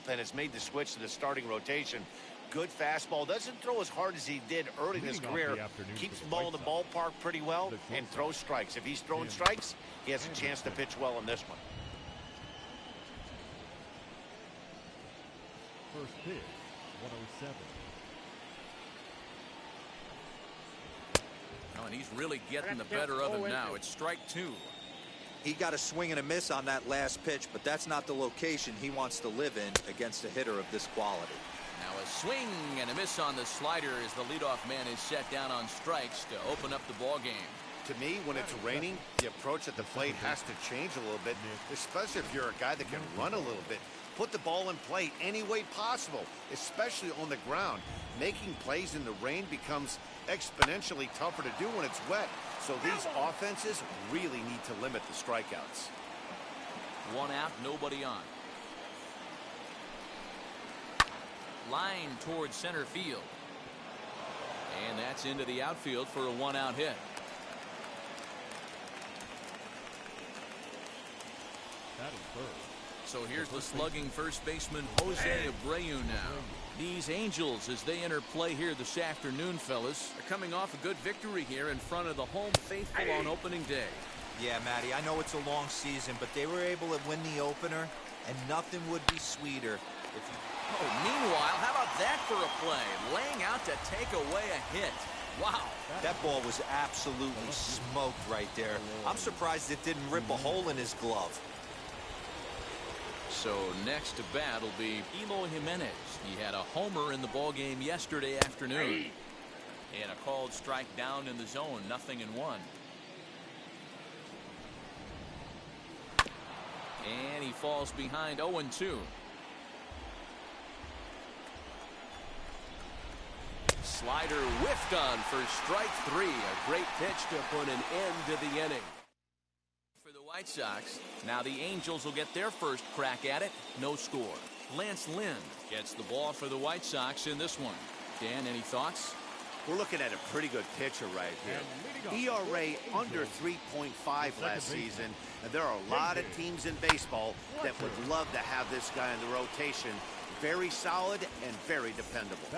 bullpen has made the switch to the starting rotation. Good fastball. Doesn't throw as hard as he did early in his career. Keeps the ball in the ballpark pretty well and throws strikes. If he's throwing strikes, he has a chance to pitch well in this one. First pitch, 107. Oh, and he's really getting the better of him now. It's strike two. He got a swing and a miss on that last pitch, but that's not the location he wants to live in against a hitter of this quality. Now a swing and a miss on the slider as the leadoff man is set down on strikes to open up the ball game. To me, when it's raining, the approach at the plate has to change a little bit, especially if you're a guy that can run a little bit. Put the ball in play any way possible, especially on the ground. Making plays in the rain becomes exponentially tougher to do when it's wet. So these offenses really need to limit the strikeouts. One out, nobody on. Line towards center field. And that's into the outfield for a one-out hit. That is first. So here's the slugging first baseman Jose Abreu now. These Angels, as they enter play here this afternoon, fellas, are coming off a good victory here in front of the home faithful on opening day. Yeah, Matty, I know it's a long season, but they were able to win the opener, and nothing would be sweeter if you... Oh, meanwhile, how about that for a play? Laying out to take away a hit. Wow. That ball was absolutely smoked right there. I'm surprised it didn't rip a hole in his glove. So next to bat will be Eloy Jimenez. He had a homer in the ballgame yesterday afternoon. And a called strike down in the zone, 0-1. And he falls behind 0-2. Slider whiffed on for strike three. A great pitch to put an end to the inning. For the White Sox, now the Angels will get their first crack at it. No score. Lance Lynn gets the ball for the White Sox in this one. Dan, any thoughts? We're looking at a pretty good pitcher right here. ERA under 3.5 last season. And there are a lot of teams in baseball that would love to have this guy in the rotation. Very solid and very dependable.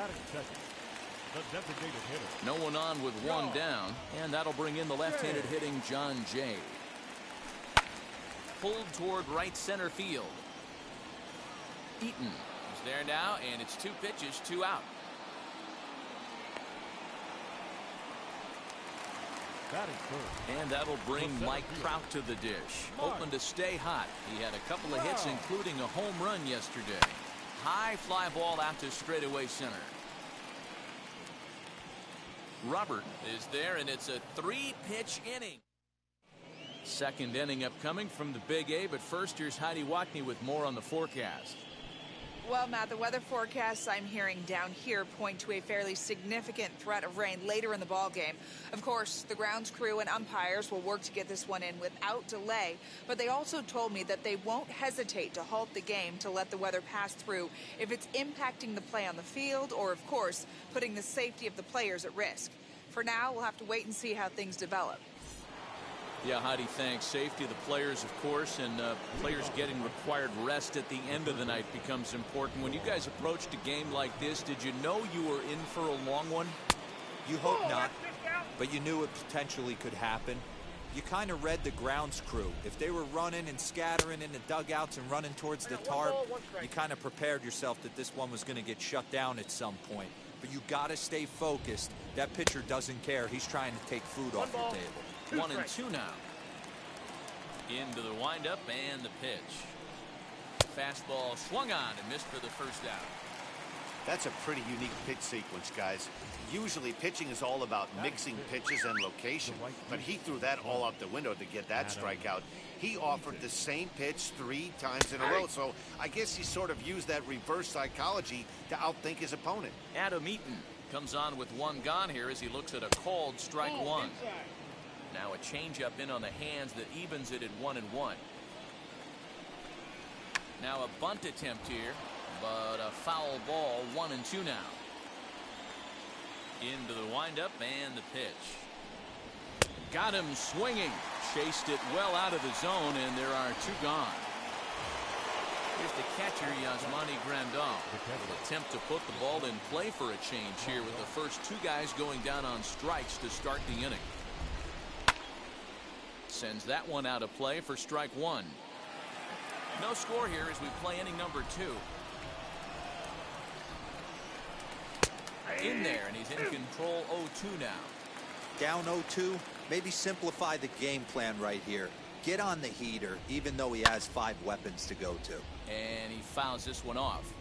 No one on with one down, and that'll bring in the left-handed hitting John Jay. Pulled toward right center field. Eaton is there now, and it's 2 pitches, 2 out. And that'll bring Mike Trout to the dish. Hoping to stay hot. He had a couple of hits, including a home run yesterday. High fly ball out to straightaway center. Robert is there, and it's a 3-pitch inning. Second inning upcoming from the Big A, but first here's Heidi Watney with more on the forecast. Well, Matt, the weather forecasts I'm hearing down here point to a fairly significant threat of rain later in the ball game. Of course, the grounds crew and umpires will work to get this one in without delay, but they also told me that they won't hesitate to halt the game to let the weather pass through if it's impacting the play on the field or, of course, putting the safety of the players at risk. For now, we'll have to wait and see how things develop. Yeah, Heidi, thanks. Safety of the players, of course, and players getting required rest at the end of the night becomes important. When you guys approached a game like this, did you know you were in for a long one? You hope not, but you knew it potentially could happen. You kind of read the grounds crew. If they were running and scattering in the dugouts and running towards the tarp, you kind of prepared yourself that this one was going to get shut down at some point. But you got to stay focused. That pitcher doesn't care. He's trying to take food off your table. 1-2 now. Into the windup and the pitch. Fastball swung on and missed for the first out. That's a pretty unique pitch sequence, guys. Usually pitching is all about mixing pitches and location, but he threw that all out the window to get that strikeout. He offered the same pitch 3 times in a row, so I guess he sort of used that reverse psychology to outthink his opponent. Adam Eaton comes on with 1 gone here as he looks at a called strike 1. Now a changeup in on the hands that evens it at 1-1. Now a bunt attempt here, but a foul ball. 1-2 now. Into the windup and the pitch. Got him swinging. Chased it well out of the zone, and there are 2 gone. Here's the catcher, Yasmani Grandal. attempt to put the ball in play for a change here with the first two guys going down on strikes to start the inning. Sends that one out of play for strike one. No score here as we play inning number two. In there, and he's in control 0-2 now. Down 0-2, maybe simplify the game plan right here. Get on the heater, even though he has 5 weapons to go to. And he fouls this one off.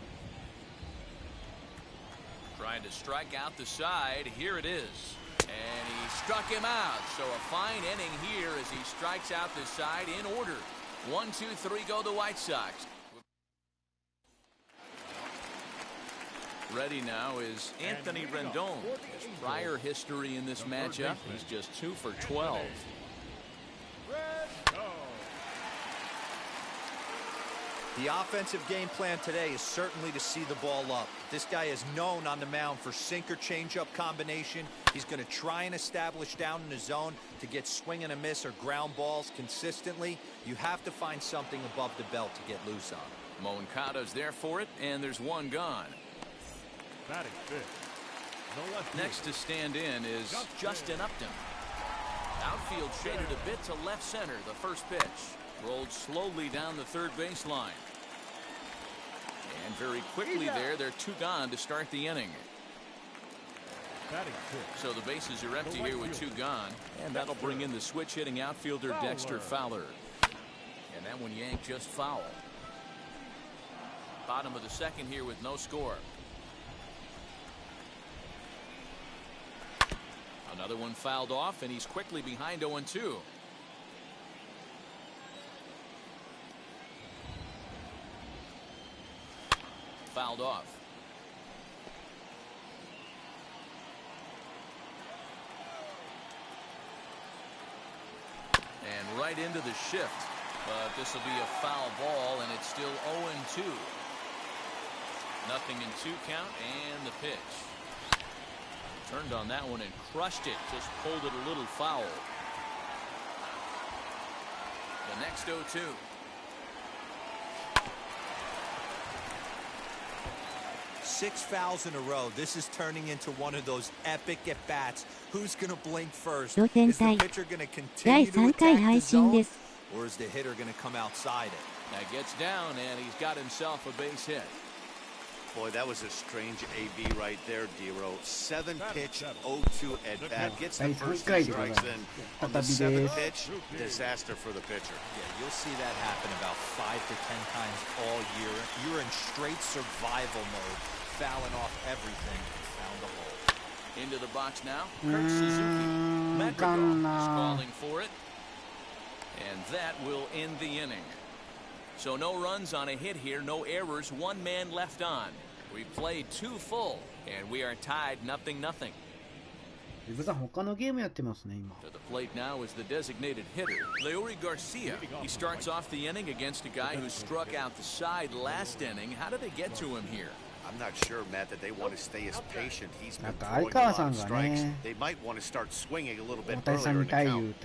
Trying to strike out the side. Here it is. And he struck him out. So a fine inning here as he strikes out the side in order. 1, 2, 3 go the White Sox. Ready now is Anthony Rendon. His prior history in this matchup, he's just 2 for 12. The offensive game plan today is certainly to see the ball up. This guy is known on the mound for sinker changeup combination. He's going to try and establish down in the zone to get swing and a miss or ground balls consistently. You have to find something above the belt to get loose on. Moncada's there for it, and there's one gone. Batting fifth. Next to stand in is Justin Upton. Outfield shaded a bit to left center. The first pitch rolled slowly down the third baseline. And very quickly there, they're 2 gone to start the inning. So the bases are empty here with 2 gone. And that'll bring in the switch hitting outfielder Dexter Fowler. And that one yanked just foul. Bottom of the second here with no score. Another one fouled off, and he's quickly behind 0-2. Fouled off. And right into the shift. But this will be a foul ball, and it's still 0-2. Nothing in 2 count, and the pitch. Turned on that one and crushed it. Just pulled it a little foul. The next 0-2. Six fouls in a row. This is turning into one of those epic at-bats. Who's going to blink first? Is the pitcher going to continue to attack the zone, or is the hitter going to come outside it? Now gets down, and he's got himself a base hit. Boy, that was a strange AB right there, D-Row. 7-pitch, 0-2 at bat. Gets the first 2 strikes in. On the 7th pitch, disaster for the pitcher. Yeah, you'll see that happen about 5 to 10 times all year. You're in straight survival mode, fouling off everything. Found the hole. Into the box now, Kurt Suzuki. Madrigal is calling for it. And that will end the inning. So no runs on a hit here, no errors, 1 man left on. We played 2 full, and we are tied 0-0. To the plate now is the designated hitter, Leury Garcia. He starts off the inning against a guy who struck out the side last inning. How did they get to him here? I'm not sure, Matt, that they want to stay as patient. He's been throwing a lot of strikes. They might want to start swinging a little bit earlier in the count.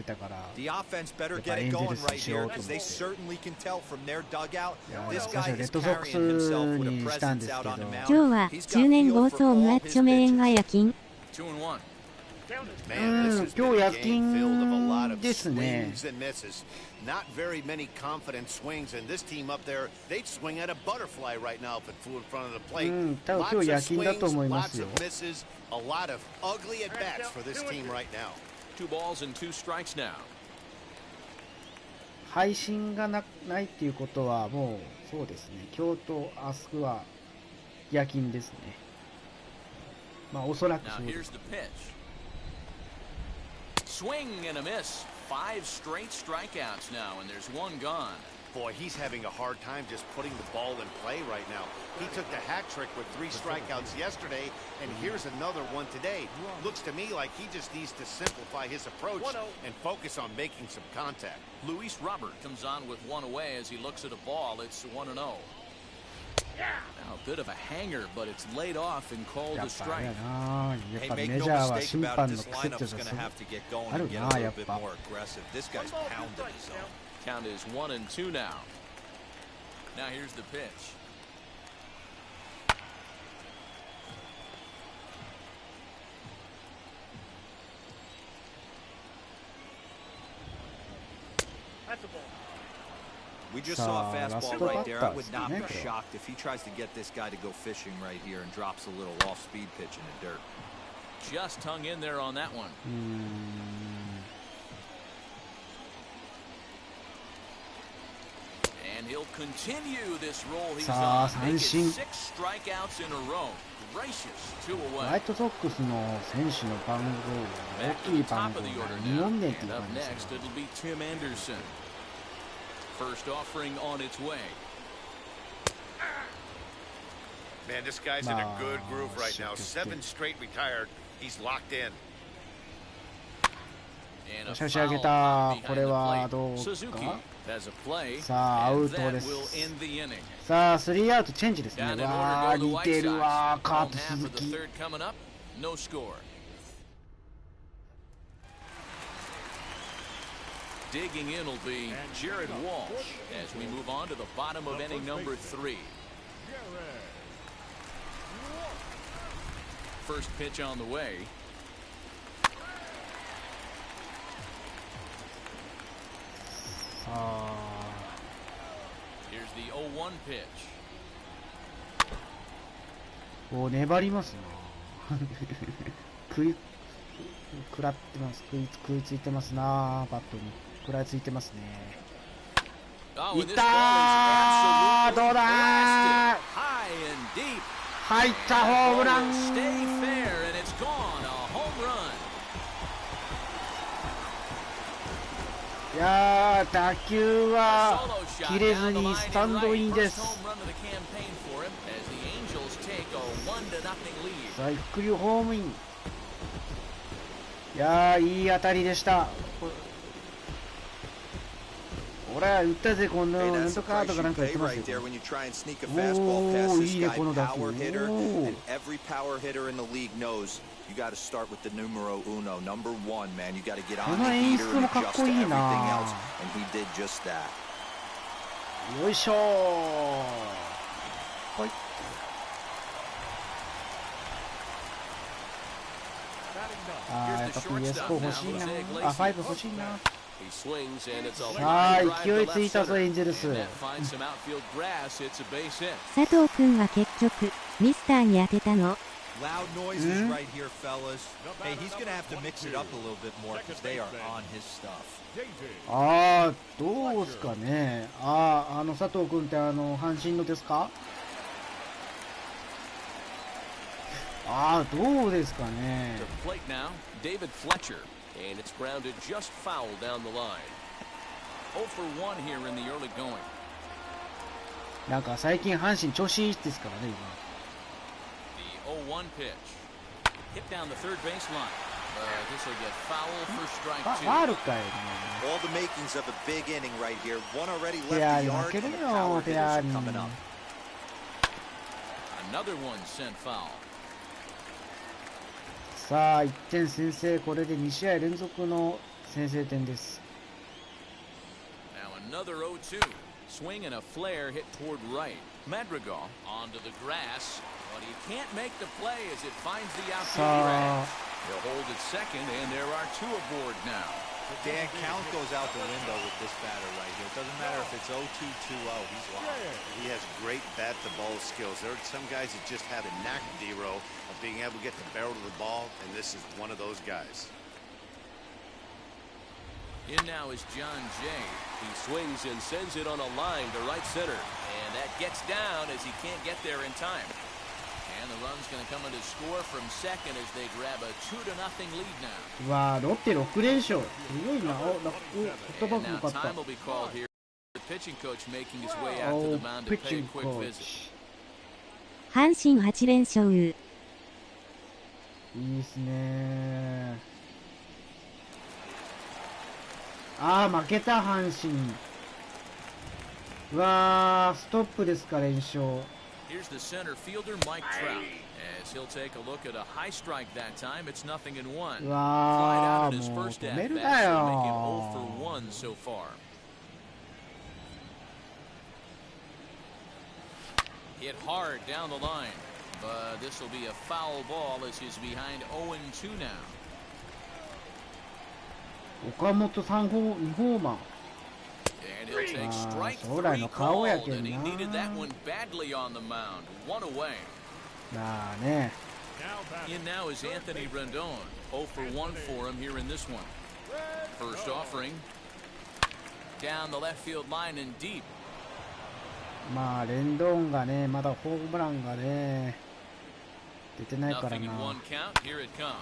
The offense better get it going right here, because they certainly can tell from their dugout. This guy is carrying himself with a presence out on the mound. He's got feel for all his pitches. 2-1. Man, this has been a game filled of a lot of swings and misses. Not very many confident swings, and this team up there, they'd swing at a butterfly right now if it flew in front of the plate. Lots of swings, lots of misses, a lot of ugly at-bats for this team right now. 2 balls and 2 strikes now. 配信がないっていうことはもうそうですね。今日と明日は夜勤ですね。まあおそらくそうです。Swing and a miss. 5 straight strikeouts now, and there's 1 gone. Boy, he's having a hard time just putting the ball in play right now. He took the hat trick with 3 strikeouts yesterday, and here's another one today. Looks to me like he just needs to simplify his approach and focus on making some contact. Luis Robert comes on with 1 away as he looks at a ball. It's 1-0. Now a bit of a hanger, but it's laid off and called a strike. Hey, make no mistake about it, this lineup's going to have to get going and get a little bit more aggressive. This guy's pounding his zone. Count is 1-2 now. Now here's the pitch. We just saw a fastball right there. I would not be shocked if he tries to get this guy to go fishing right here and drops a little off-speed pitch in the dirt. Just hung in there on that one. And he'll continue this roll he's on. Making 6 strikeouts in a row. Gracious, 2 away. ホワイトソックスの選手の番号が大きい番号が2問目っていう感じですね。 It'll be Tim Anderson. First offering on its way. Man, this guy's in a good groove right now. 7 straight retired. He's locked in. 差し上げた。これはどうか。さあアウトです。さあ3アウトチェンジですね。わあ似てるわカート鈴木。Digging in will be Jared Walsh as we move on to the bottom of inning number 3. First pitch on the way. Here's the 0-1 pitch. お粘りますな。食らってます。食いついてますなバットに。食らいついてますね。いったーどうだー入ったホームラン。いやー打球は切れずにスタンドインです。さあゆっくりホームイン。いやーいい当たりでした。俺は打ったぜこんななんとかとかなんか言ってますよ。おおいいねこの打球。You got to start with the numero uno, number 1, man. You got to get on the heater and adjust to everything else, and he did just that. よいしょー。はい。やっぱ PS4 欲しいな。5欲しいな。さあ勢いついたぞエンゼルス。佐藤君は結局ミスターに当てたの。Loud noises right here, fellas. Hey, he's going to have to mix it up a little bit more because they are on his stuff. ああ、どうですかね。佐藤君って阪神のですか？どうですかね。David Fletcher, and it's grounded just foul down the line. 0 for 1 here in the early going. なんか最近阪神調子いいですからね今。0-1 pitch. Hit down the third baseline. This will get foul for strike 2. All the makings of a big inning right here. One already left the yard and the power hitters are coming up. Another one sent foul. さあ1点先制。これで2試合連続の先制点です。 Now another 0-2. Swing and a flare hit toward right. Madrigal onto the grass. But he can't make the play as it finds the outfield grass. He'll hold at second, and there are 2 aboard now. Dan, count goes out the window with this batter right here. It doesn't matter if it's 0-2, 2-0. He's locked. He has great bat-to-ball skills. There are some guys that just have a knack, D-Row, of being able to get the barrel of the ball, and this is one of those guys. In now is John Jay. He swings and sends it on a line to right center. And that gets down as he can't get there in time. And the run's going to come in to score from second as they grab a 2-0 lead now. わあ、ロッテ6連勝。すごいな。言葉が良かった。Time will be called here. The pitching coach making his way out to the mound to pay a quick visit. 阪神8連勝。いいですね。負けた阪神。うわあ、ストップですか連勝。Here's the center fielder, Mike Trout, as he'll take a look at a high strike that time. It's 0-1. Flied out in his first at bat, so make him 0 for 1 so far. Hit hard down the line, but this will be a foul ball as he's behind 0-2 now. 岡本2ホーマー。And he'll take strike 将来 three の顔や called, け and ん he な。 needed that one badly on the mound. One away. まあね。 In now is Anthony Rendon. 0 for 1 for him here in this one. First offering. Down the left field line and deep. まあレンドンがね、まだホームランがね出てないから Nothing な。 in one count. Here it comes.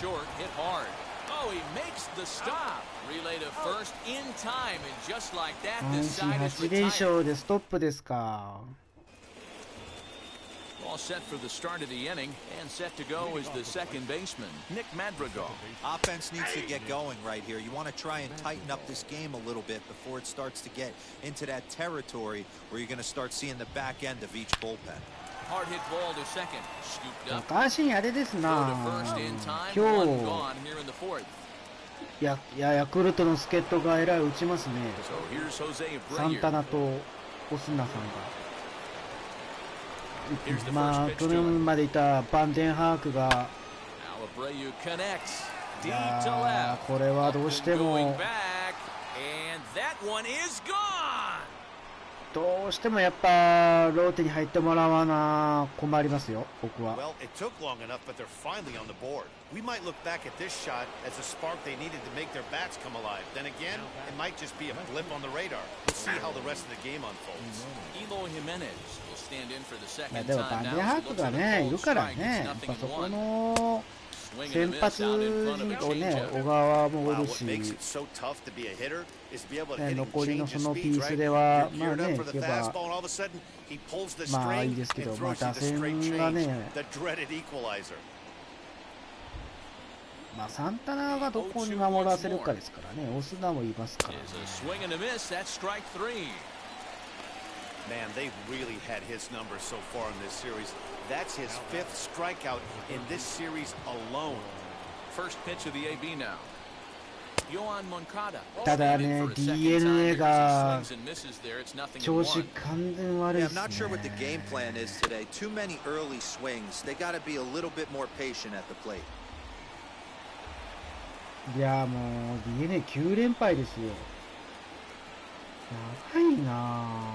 The short hit hard. Oh, he makes the stop. Relay to first in time, and just like that, 阪 this 神 side is 8連 retired. 勝でストップですか。 All set for the start of the inning, and set to go is the second baseman, Nick Madrigal. Offense needs to get going right here. You want to try and tighten up this game a little bit before it starts to get into that territory where you're going to start seeing the back end of each bullpen. Hard hit ball to second. Scooped up. 阪神あれです Throw な。 to first in time. 今 One 日 gone here in the fourth. ヤクルトの助っ人がえらい打ちますね。 So here's Jose サン Abreu. タナとオスナさんが。 Here's the ま first あ pitch 去 to him. 年までいたバンデンハークが Now Abreu connects. い Deep や to ー left. これはどうして Going も back, and that one is gone. どうしてもやっぱローテに入ってもらわな困りますよ僕は。 Well, it took long enough, but they're finally on the board. We might look back at this shot as a spark they needed to make their bats come alive. Then again, it might just be a blip on the radar. We'll see how the rest of the game unfolds. Eloy Jimenez will stand in for the まあ second でもバ time ンデン now. ハ So ーク looks が like a ねいる cold から strike. ね It's やっ nothing ぱ in そこ one. の Swing and a 先 miss 発 out in front 陣 of と a ね changeup. 小川もお Wow, る what し、 makes it so tough to be a hitter is to be able to ね hit and 残りの change そ his のピ speeds, ース right? では You're まあ geared ね up for い the けば fastball, and all of a sudden he pulls the まあい string いですけ and ど、まあ throws you 打 the straight 線が change, ね、 the dreaded equalizer. まあサンタナがどこに守らせるかですからね、オスナもいますからね。 Is a swing and a miss. That's strike three. Man, they've really had his number so far in this series. That's his 5th strikeout in this series alone. First pitch of the AB now. Yohan Moncada. ただね、DNA が Swings and misses there. It's nothing in 調子 one. 完全悪い Yeah, で I'm す not sure what the ね。 game plan is today. Too many early swings. They got to be a little bit more patient at the plate. いやもう DNA9 連敗ですよ。やばいな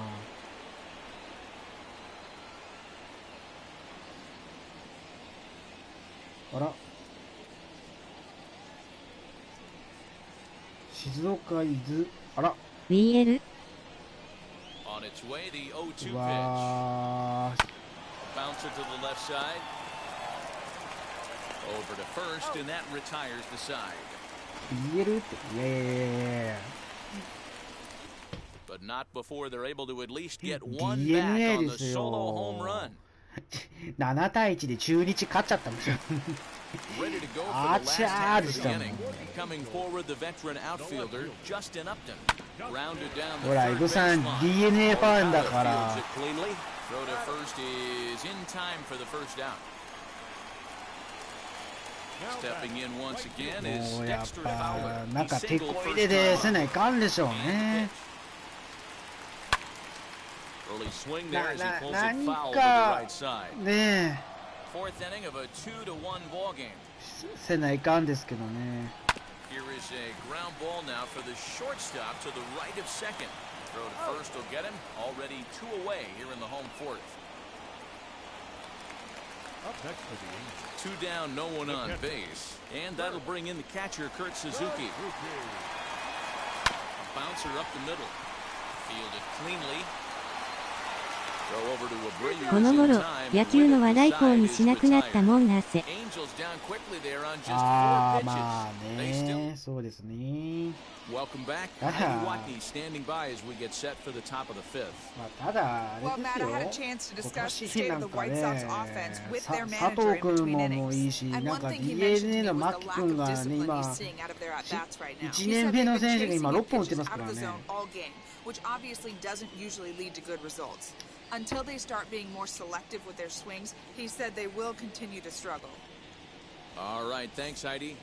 あら静岡伊豆あら BL On its way, the 0-2 う pitch. わ Bouncer to the left side. Over to first, and that retires the side. ー BL っていやいやいやいや But not before they're able to at least get one DNA back on the ですよ。 solo home run. 7対1で中日勝っちゃったんですよ Ready to go for the last Achha, half of theしたもん inning. Coming forward, the veteran outfielder, Justin Upton. Grounded down ほ the ら、イ third ブさん baseline. DNA ファンだ Moncada から fields it cleanly. Throw to first is in time for the first down. Stepping in once again も is うやっ Dexter ぱ Fowler. なんか He 手こ singled 入れ first で time せないかんでしょう up. ね Early swing there as he pulls it 何 foul to the か right side. ね Fourth inning of a 2-1 ball game. せないかんですけどね Here is a ground ball now for the shortstop to the right of second. Throw to first will get him. Already 2 away here in the home fourth. Up next for the Angels. 2 down, no one on base. And that'll bring in the catcher, Kurt Suzuki. A bouncer up the middle. Fielded cleanly. Throw over to Abreu この is 頃 in time. 野球の話題項にしなくなったもんなせ Angels down quickly there on just あ 4 あまあ pitches. They still ねそうですね welcome back. Ah. Heidi Watney standing by as we get set for the top of the fifth. まあただあ Well, れ Matt, で I had a すよ chance to 今 discuss the 年 state な of ん the か White ね Sox offense with 佐 their 藤 manager in 君 between もいい innings. し And なん one か thing he mentioned to DNA me の was 牧 the lack 君 of がね discipline 今 he's seeing out of their at-bats right now. 1 He 年 said 目 they've の been 選手が chasing 今 at 6本打って pitches ますか out ら of the ね zone all game, which obviously doesn't usually lead to good results. Until they start being more selective with their swings, he said they will continue to struggle. All right, thanks, Heidi.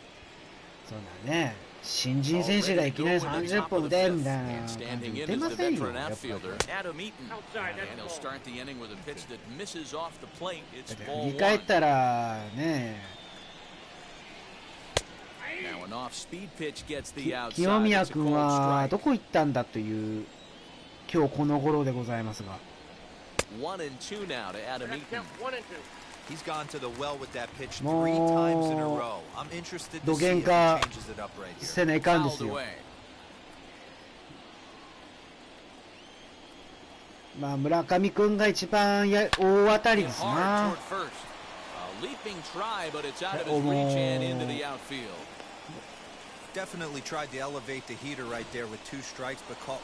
そうだね新人選手がいきなり30本打てみたいな And 感じ standing で in 打て is ま the せんよ veteran やっぱり outfielder, Adam Eaton. And he'll start the inning with a pitch that misses off the plate. It's だって振 ball り返っ one. たらね清宮君はどこ行ったんだという今日この頃でございますが。もうどげんかせないかんですよ。まあ村上君が一番大当たりですな。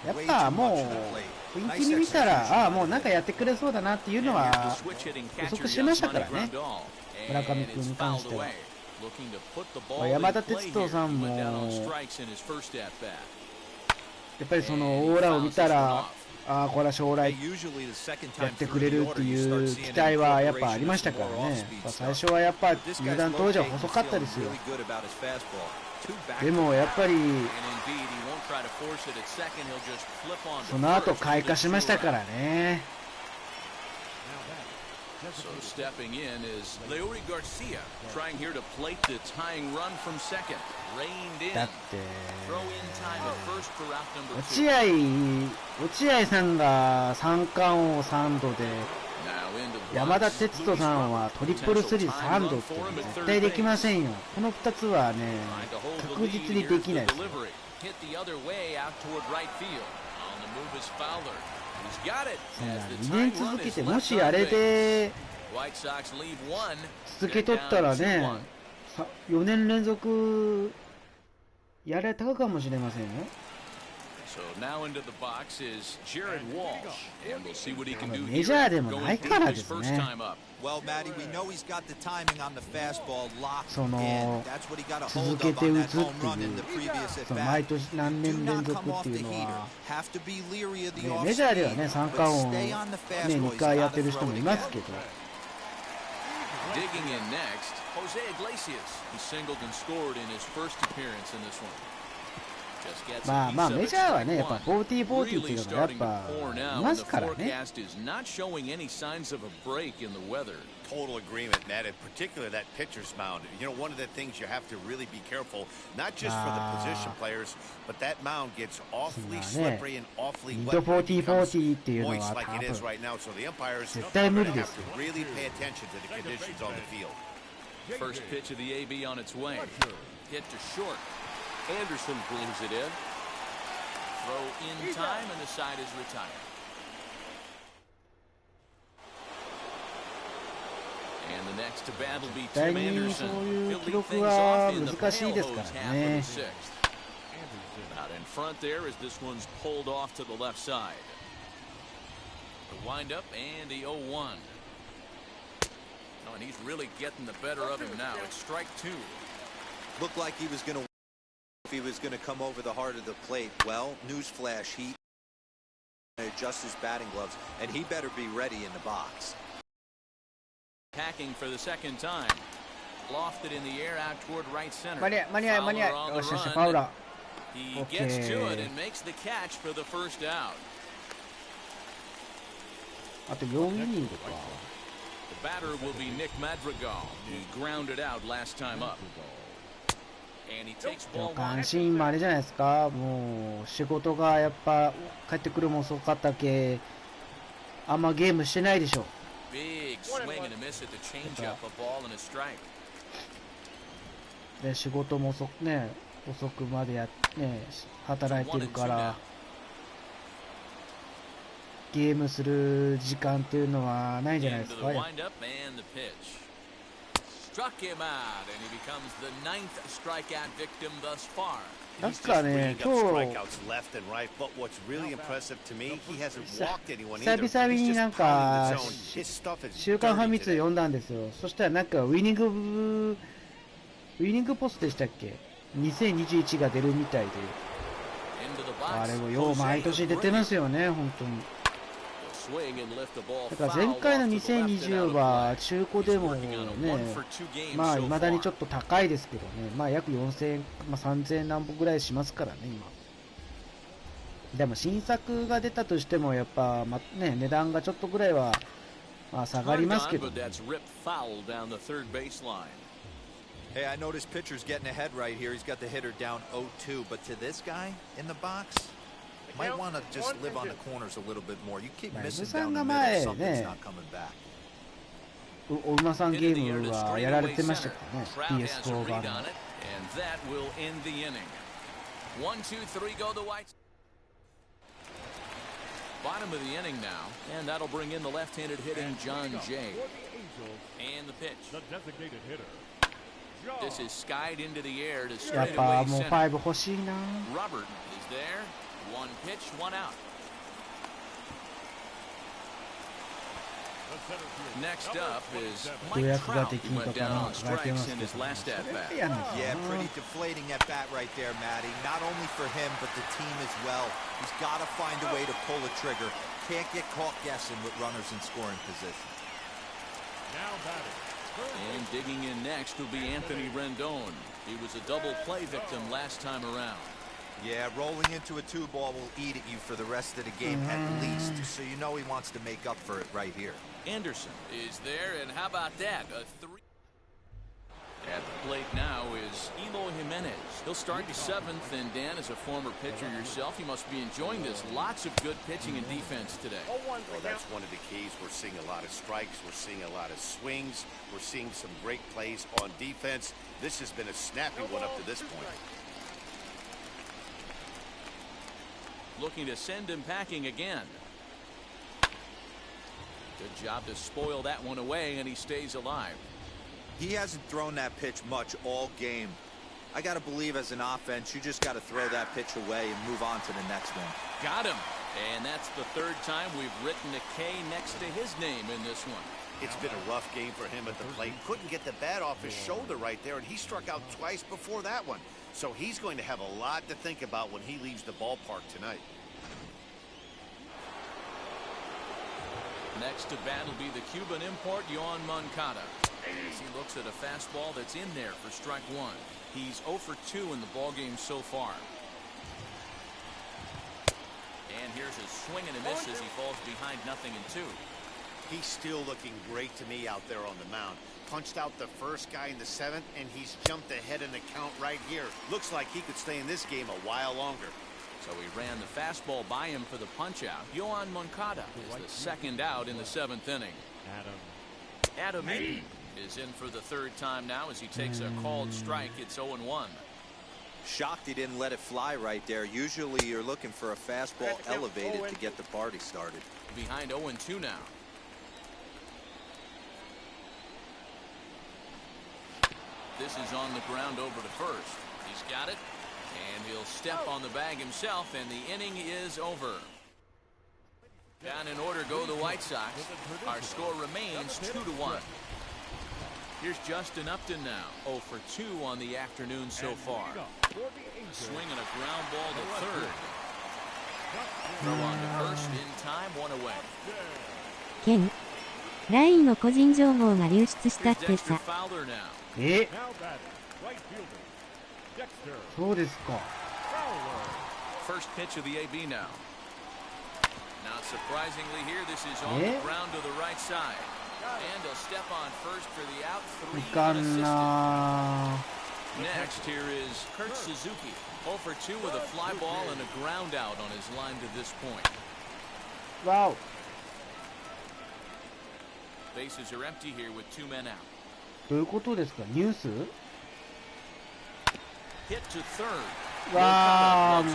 やっぱもう雰囲気に見たら、もうなんかやってくれそうだなっていうのは予測してましたからね、村上君に関しては。山田哲人さんもやっぱりそのオーラを見たら、これは将来やってくれるっていう期待はやっぱありましたからね。最初はやっぱ入団当時は細かったですよ。でもやっぱりその後開花しましたからね。So stepping in is Leury Garcia, trying here to plate the tying run from second. Reined in. だってthrow in time at first for route number 落合さんが三冠王3度で、山田哲人さんはトリプルスリー3度って絶対できませんよ。この2つはね、確実にできないですよ。2年続けて、もしあれで続けとったらね、4年連続やれたかもしれませんよ。メジャーでもないからですね。その続けて打つっていう、その毎年何年連続っていうのは、メジャーではね三冠王ね2回やってる人もいますけど。まあまあメジャーはねやっぱ40-40っていうのがやっぱいますからね。Total agreement, Matt. In particular, that pitcher's mound. You know, one of the things you have to really be careful, not just for the position players, but that mound gets awfully slippery and awfully wet. 40-40っていうのは多分絶対無理ですよ。Really pay attention to the conditions on the field. First pitch of the AB on its way. Hit to short. Anderson brings it in. Throw in time, and the side is retired. And the next to bat will be Tim Anderson. そういう記録は難しいですからね。Out in front there as this one's pulled off to the left side. The windup and the 0-1. Oh, and he's really getting the better of him now. It's strike two. Looked like he was going to. If he was going to come over the heart of the plate, well, newsflash, he adjusts his batting gloves, and he better be ready in the box. Packing for the second time. Lofted in the air out toward right center. 間に合い間に合い。よしよし、ファウラー。He gets to it and makes the catch for the first out. あと4イニングか。The batter will be Nick Madrigal. He grounded out last time up. 関心もあれじゃないですか。もう仕事がやっぱ帰ってくるも遅かったけ、あんまゲームしてないでしょ。で仕事も遅くまで働いてるからゲームする時間っていうのはないじゃないですか。なんかね、今日久々になんか週刊ファミ通読んだんですよ。そしたらなんかウィニングポストでしたっけ、2021が出るみたいで、あれもよう毎年出てますよね本当に。だから前回の2020は中古でもね、まあ未だにちょっと高いですけどね、まあ約4000円、3000円何本ぐらいしますからね今。でも新作が出たとしてもやっぱ、値段がちょっとぐらいは下がりますけどね。Hey, I noticed pitcher's getting ahead right here. He's got the hitter down 0-2, but to this guy in the box, might want to just live on the corners a little bit more. You keep missing down the middle, something's not coming back. お馬さんゲームはやられてましたけどね、PS4 版の。And that will end the inning. 1, 2, 3 go the Whites. Bottom of the inning now, and that'll bring in the left-handed hitting John Jay. And the pitch. The designated hitter. This is skied into the air to やっ straightaway ぱもう center. 5欲しいな。 Robert is there. One pitch, one out. Next up is Mike Trout, who went down on strikes in his last at-bat. Yeah, pretty deflating at bat right there, Matty. Not only for him, but the team as well. He's got to find a way to pull a trigger. Can't get caught guessing with runners in scoring position. Now batting. And digging in next will be Anthony Rendon. He was a double play victim last time around. Yeah, rolling into a 2-ball will eat at you for the rest of the game at least, so you know he wants to make up for it right here. Anderson is there, and how about that? A 3. At the plate now is Eloy Jimenez. He'll start the 7th, and Dan, as a former pitcher yourself, you must be enjoying this. Lots of good pitching and defense today. Well, that's one of the keys. We're seeing a lot of strikes. We're seeing a lot of swings. We're seeing some great plays on defense. This has been a snappy one up to this point. Looking to send him packing again. Good job to spoil that one away, and he stays alive. He hasn't thrown that pitch much all game. I got to believe as an offense, you just got to throw that pitch away and move on to the next one. Got him. And that's the 3rd time we've written a K next to his name in this one. It's been a rough game for him at the plate. Couldn't get the bat off his shoulder right there, and he struck out twice before that one. So he's going to have a lot to think about when he leaves the ballpark tonight. Next to bat will be the Cuban import, Yoan Moncada. As he looks at a fastball that's in there for strike 1. He's 0 for 2 in the ballgame so far. And here's a swing and a miss as he falls behind 0-2. He's still looking great to me out there on the mound. Punched out the first guy in the 7th, and he's jumped ahead in the count right here. Looks like he could stay in this game a while longer. So he ran the fastball by him for the punch-out. Yoan Moncada is the 2nd out in the 7th inning. Adam Eaton is in for the 3rd time now as he takes a called strike. It's 0-1. Shocked he didn't let it fly right there. Usually you're looking for a fastball elevated to get the party started. Behind 0-2 now. This is on the ground over to first. He's got it, and he'll step on the bag himself, and the inning is over. Down in order go the White Sox. Our score remains 2-1. Here's Justin Upton now, 0 for 2 on the afternoon so far. Swing and a ground ball to 3rd. Throw on to first in time, 1 away. ケン、LINE の個人情報が流出したってさ。え、そうですか。First pitch of the AB now. Not surprisingly here, this is on the ground to the right side. And he'll step on first for the out, 3 unassisted. Next here is Kurt Suzuki. 0 for 2 with a fly ball and a ground out on his line to this point. Wow. Bases are empty here with 2 men out. どういうことですか？ニュース？ Hit to 3rd. わあ、もう。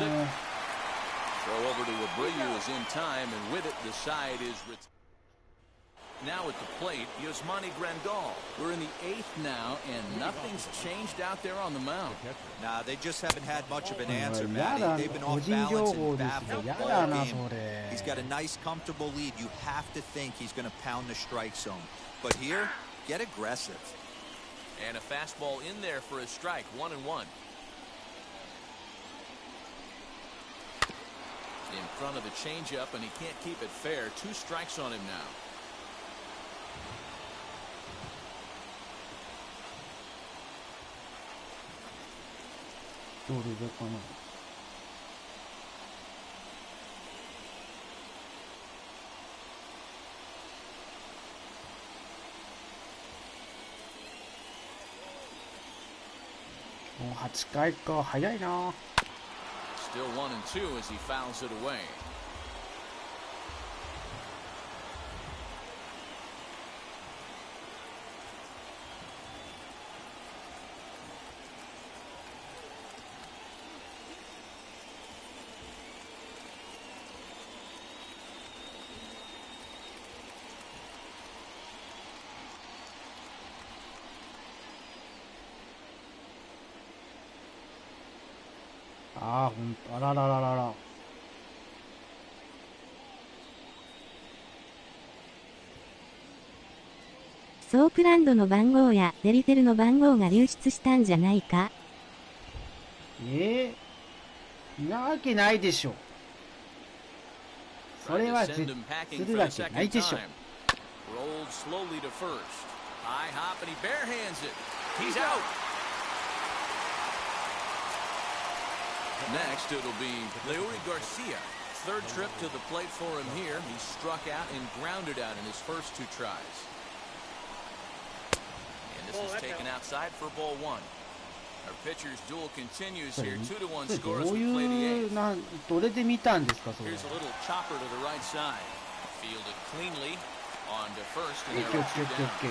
Throw over to Abreu is in time, and with it, the side is now at the plate. Yasmani Grandal. We're in the 8th now, and nothing's changed out there on the mound. Nah, they just haven't had much of an answer, Matty. They've been off balance and baffled all game. He's got a nice, comfortable lead. You have to think he's going to pound the strike zone. But here, get aggressive. And a fastball in there for a strike, 1-1. In front of the changeup, and he can't keep it fair. 2 strikes on him now. もう8回か、早いな。 Still 1 and 2 as he fouls it away.あららららら。ソープランドの番号やデリテルの番号が流出したんじゃないか。なわけないでしょ。それはするわけないでしょ。Rolled slowly to first. High hop and he barehands it. He's out. Next, it'll be Leury Garcia. Third trip to the plate for him here. He struck out and grounded out in his first 2 tries. And this is taken outside for ball 1. Our pitcher's duel continues here. 2-1 score as we play the 8th. どれで見たんですか、それ。 Here's a little chopper to the right side. Fielded cleanly on to first. And Okay.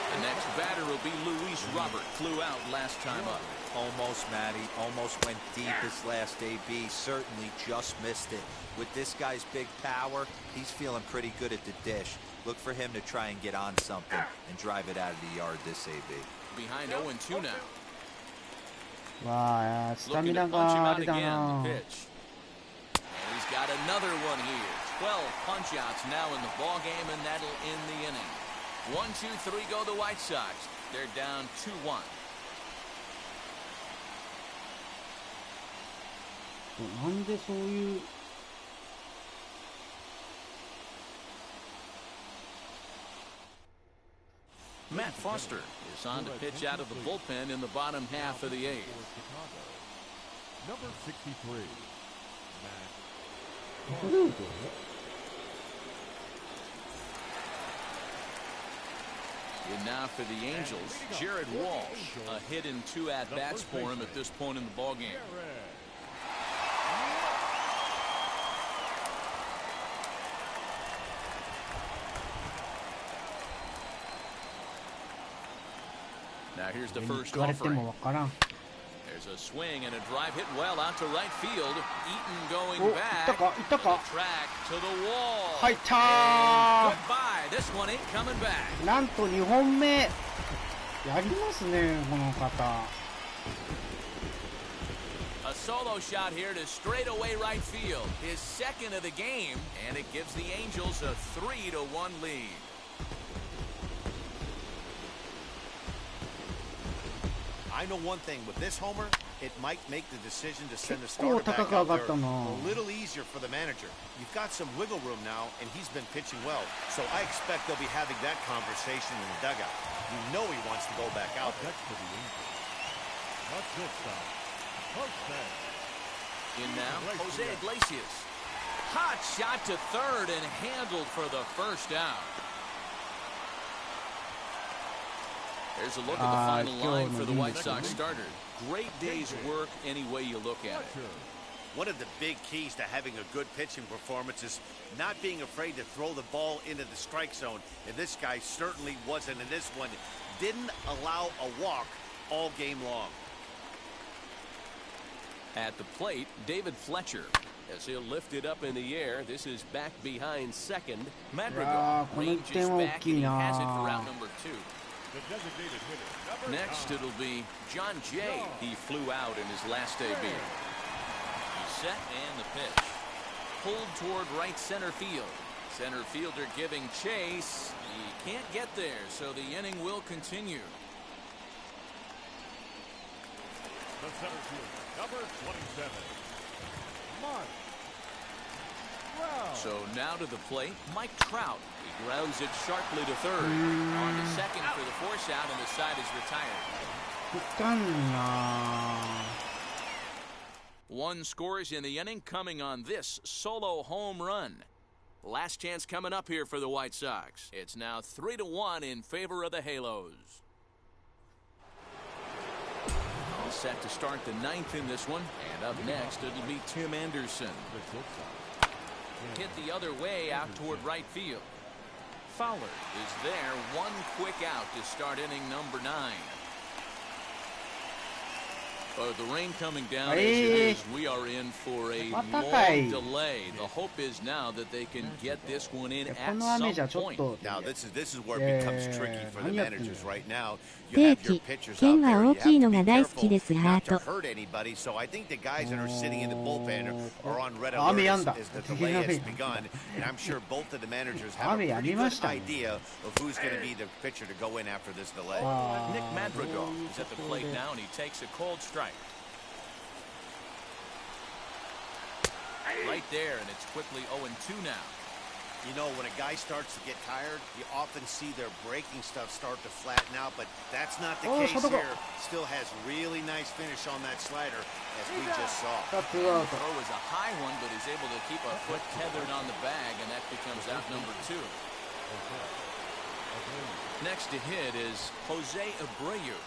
The next batter will be Luis Robert. Flew out last time up. Almost, Matty. Almost went deep his last AB. Certainly just missed it. With this guy's big power, he's feeling pretty good at the dish. Look for him to try and get on something and drive it out of the yard this AB. Behind 0-2 now. わあ、スタミ Looking ナ to punch him があ out れだ again. な。 The pitch. And he's got another one here. 12 punch outs now in the ball game, and that'll end the inning. 1, 2, 3 go the White Sox. They're down 2-1. なんでそういう。Matt Foster is on to pitch out of the bullpen in the bottom half of the 8th. Number 63. And now for the Angels, Jared Walsh. A hit in 2 at-bats for him at this point in the ballgame. Now here's the first 言われて offering. もわからん。 There's a swing and a drive hit well out to right field. Eaton going お、い back. ったか、いったか。 Track to the wall. 入ったー。 And goodbye. This one ain't coming back. なんと2本目。やりますね、この方。 A solo shot here to straightaway right field. His second of the game, and it gives the Angels a 3-1 lead. I know one thing with this homer, it might make the decision to send the 結構 starter back 高く上 out が there ったな。 a little easier for the manager. You've got some wiggle room now, and he's been pitching well. So I expect they'll be having that conversation in the dugout. You know he wants to go back out there. Next for the Angels. A shortstop, Jose. In now, Jose Iglesias. Hot shot to third and handled for the first out. There's a look at the final line for the White Sox starter. Great day's work any way you look at it. One of the big keys to having a good pitching performance is not being afraid to throw the ball into the strike zone. And this guy certainly wasn't in this one. Didn't allow a walk all game long. At the plate, David Fletcher. As he'll lift it up in the air, this is back behind second. Madrigal ranges back and he has it for out number 2. The designated hitter. Number Next, 9. it'll be John Jay. He flew out in his last AB. He's set and the pitch. Pulled toward right center field. Center fielder giving chase. He can't get there, so the inning will continue. The center fielder, number 27. Mark. Wow. So now to the plate, Mike Trout. He grounds it sharply to third. On to second for the force out, and the side is retired. いかんな。 One scores in the inning coming on this solo home run. Last chance coming up here for the White Sox. It's now 3-1 in favor of the Halos. All set to start the ninth in this one. And up next, it'll be Tim Anderson. Hit the other way out toward right field. Fowler is there. One quick out to start inning number 9. The rain coming down as it is, we are in for a long delay. The hope is now that they can get this one in at some point. Now this is where it becomes tricky for the managers right now. You 定 have your 期 pitchers 剣 out there. は You 大 have きい to の be が大好 careful きですハ not ー to ト hurt anybody. So I think the guys that are sitting in the bullpen are on red 雨 alert や as んだ the delay has begun. And I'm sure both of the managers have a 雨や pretty みま good したね idea of who's going to be the pitcher to go in after this delay. Nick Madrigal is at the plate now, and he takes a cold strike. Right there, and it's quickly 0-2 now. You know, when a guy starts to get tired, you often see their breaking stuff start to flatten out, but that's not the case here. Still has really nice finish on that slider, as we just saw. The throw is a high one, but he's able to keep a foot tethered on the bag, and that becomes out number 2. Next to hit is Jose Abreu,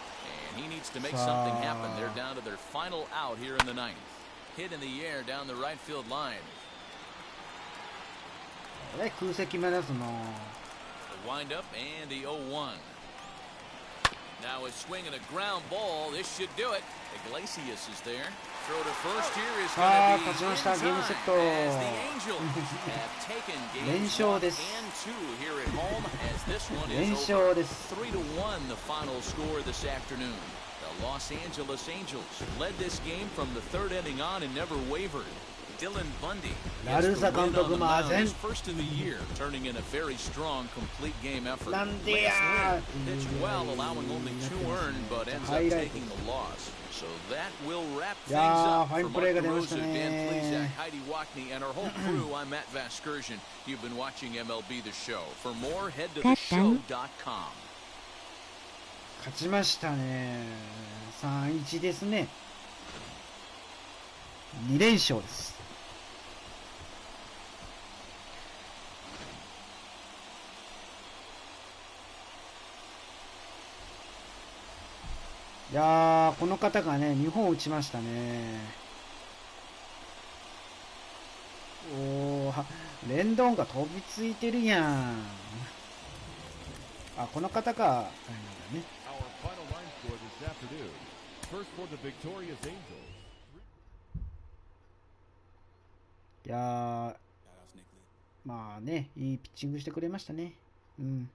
and he needs to make something happen. They're down to their final out here in the ninth. Hit in the air down the right field line. 空席目ですの The wind up and the 0-1. Now a swing and a ground ball. This should do it. Iglesias is there. Throw to first here is going to be in time as the Angels have taken games 1 and 2 here at home as this one is over. 3-1 the final score this afternoon. The Los Angeles Angels led this game from the third inning on and never wavered. Dylan Bundy gets the win on the mound, his first of the year, turning in a very strong, complete game effort. Last Lynn pitched well, allowing only 2 earned, but ends up taking the loss. So that will wrap things up for Mark DeRosa, Dan Plesac, Heidi Wackney, and our whole crew. I'm Matt Vasgersian. You've been watching MLB The Show. For more, head to theshow.com. 勝ちましたね。3-1 ですね。2連勝です。いやー、この方がね、2本打ちましたね。おー、レンドンが飛びついてるやん。あ、この方が、あれなんだね。いやー、まあね、いいピッチングしてくれましたね。うん。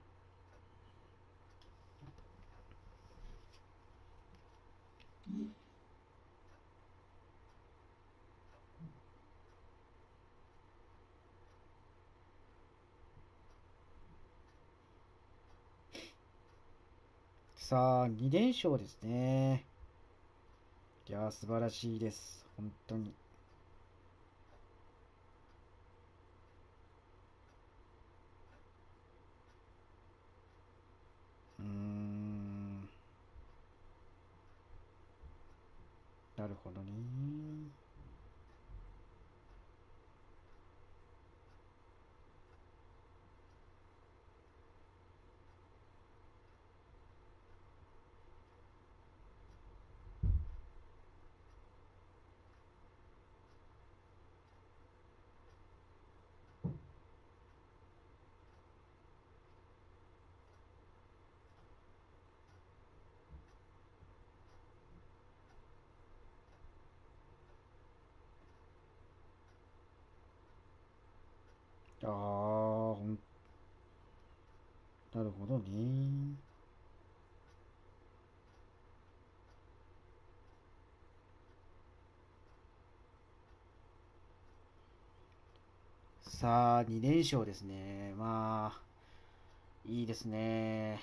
さあ、2連勝ですね。いやー、素晴らしいです。本当に。なるほどね。ああ、なるほどね。さあ、2連勝ですね。まあ、いいですね。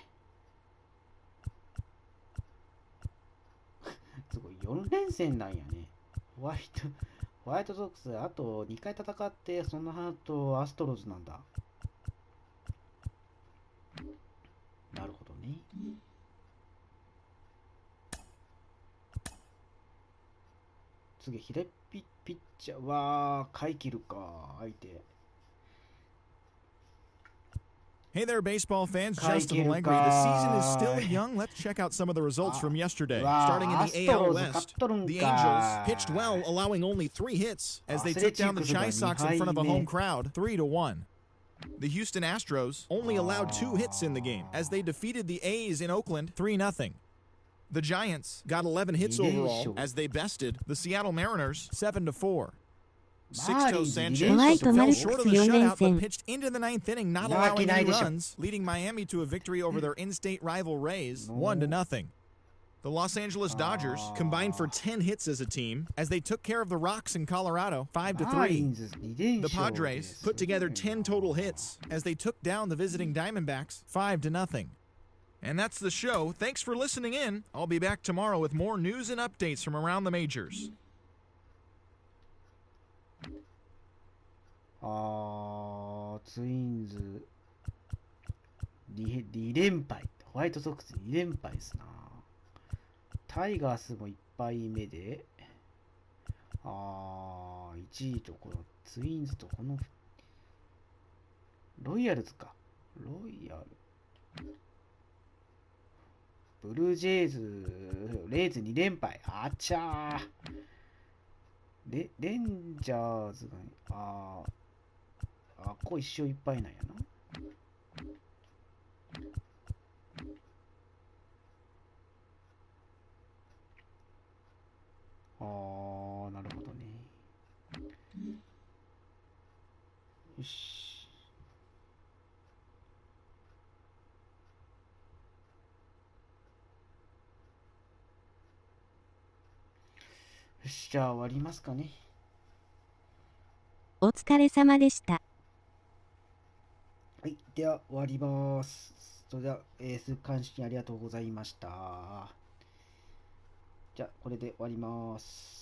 すごい、4連戦なんやね。ホワイトソックス、あと2回戦って、その後アストロズなんだ。なるほどね。次、左ピッチャーは、カイキルか、相手。Hey there, baseball fans. Justin Allegri. The season is still young. Let's check out some of the results from yesterday. Starting in the AL West, the Angels pitched well, allowing only 3 hits as they took down the Chi Sox in front of a home crowd, 3-1. The Houston Astros only allowed 2 hits in the game as they defeated the A's in Oakland, 3-0. The Giants got 11 hits overall as they bested the Seattle Mariners, 7-4. Sixto Sanchez fell short of the shutout but pitched into the 9th inning, not allowing any runs, leading Miami to a victory over their in-state rival Rays, 1-0. The Los Angeles Dodgers combined for 10 hits as a team as they took care of the Rocks in Colorado, 5-3. The Padres put together 10 total hits as they took down the visiting Diamondbacks, 5-0. And that's the show. Thanks for listening in. I'll be back tomorrow with more news and updates from around the majors. ツインズ2連敗。ホワイトソックス2連敗ですな。タイガースも1敗目で、1位とこのツインズとこのロイヤルズか。ロイヤル。ブルージェイズ、レイズ2連敗。あちゃー。レンジャーズが、こう1勝1敗なんやな。なるほどね。よし。よし、じゃあ終わりますかね。お疲れ様でした。はい、では終わります。それでは、監視ありがとうございました。じゃあ、これで終わります。